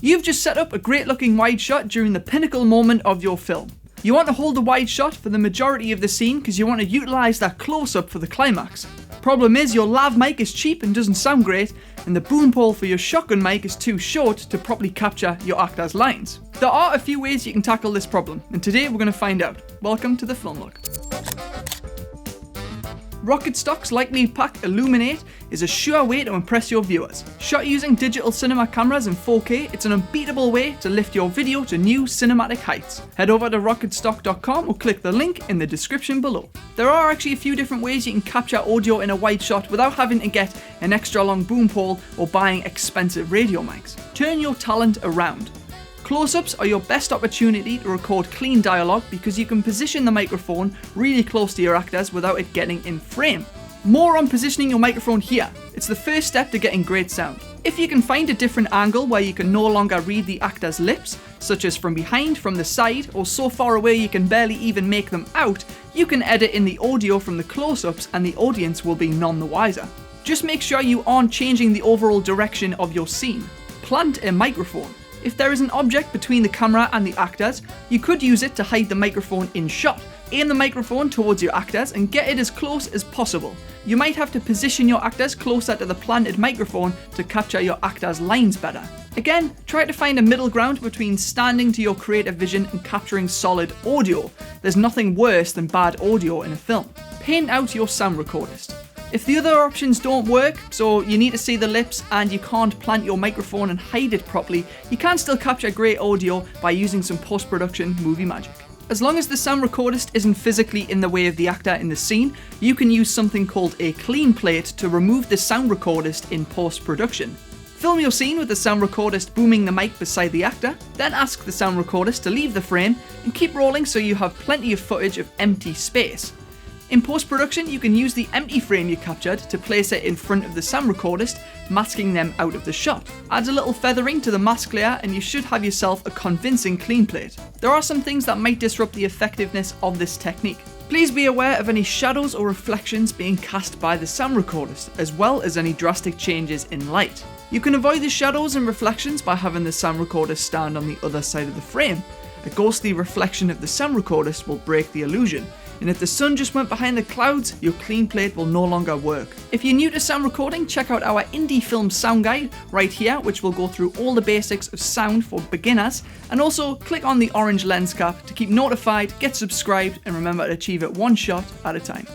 You've just set up a great looking wide shot during the pinnacle moment of your film. You want to hold the wide shot for the majority of the scene because you want to utilise that close-up for the climax. Problem is, your lav mic is cheap and doesn't sound great, and the boom pole for your shotgun mic is too short to properly capture your actor's lines. There are a few ways you can tackle this problem, and today we're going to find out. Welcome to the Film Log. Rocket Stock's Lightning Pack Illuminate is a sure way to impress your viewers. Shot using digital cinema cameras in 4K, it's an unbeatable way to lift your video to new cinematic heights. Head over to rocketstock.com or click the link in the description below. There are actually a few different ways you can capture audio in a wide shot without having to get an extra long boom pole or buying expensive radio mics. Turn your talent around. Close-ups are your best opportunity to record clean dialogue because you can position the microphone really close to your actors without it getting in frame. More on positioning your microphone here. It's the first step to getting great sound. If you can find a different angle where you can no longer read the actor's lips, such as from behind, from the side, or so far away you can barely even make them out, you can edit in the audio from the close-ups and the audience will be none the wiser. Just make sure you aren't changing the overall direction of your scene. Plant a microphone. If there is an object between the camera and the actors, you could use it to hide the microphone in shot. Aim the microphone towards your actors and get it as close as possible. You might have to position your actors closer to the planted microphone to capture your actors' lines better. Again, try to find a middle ground between standing to your creative vision and capturing solid audio. There's nothing worse than bad audio in a film. Paint out your sound recordist. If the other options don't work, so you need to see the lips and you can't plant your microphone and hide it properly, you can still capture great audio by using some post-production movie magic. As long as the sound recordist isn't physically in the way of the actor in the scene, you can use something called a clean plate to remove the sound recordist in post-production. Film your scene with the sound recordist booming the mic beside the actor, then ask the sound recordist to leave the frame and keep rolling so you have plenty of footage of empty space. In post-production, you can use the empty frame you captured to place it in front of the sound recordist, masking them out of the shot. Add a little feathering to the mask layer and you should have yourself a convincing clean plate. There are some things that might disrupt the effectiveness of this technique. Please be aware of any shadows or reflections being cast by the sound recordist, as well as any drastic changes in light. You can avoid the shadows and reflections by having the sound recordist stand on the other side of the frame. A ghostly reflection of the sound recordist will break the illusion. And if the sun just went behind the clouds, your clean plate will no longer work. If you're new to sound recording, check out our indie film sound guide right here, which will go through all the basics of sound for beginners. And also click on the orange lens cap to keep notified, get subscribed, and remember to achieve it one shot at a time.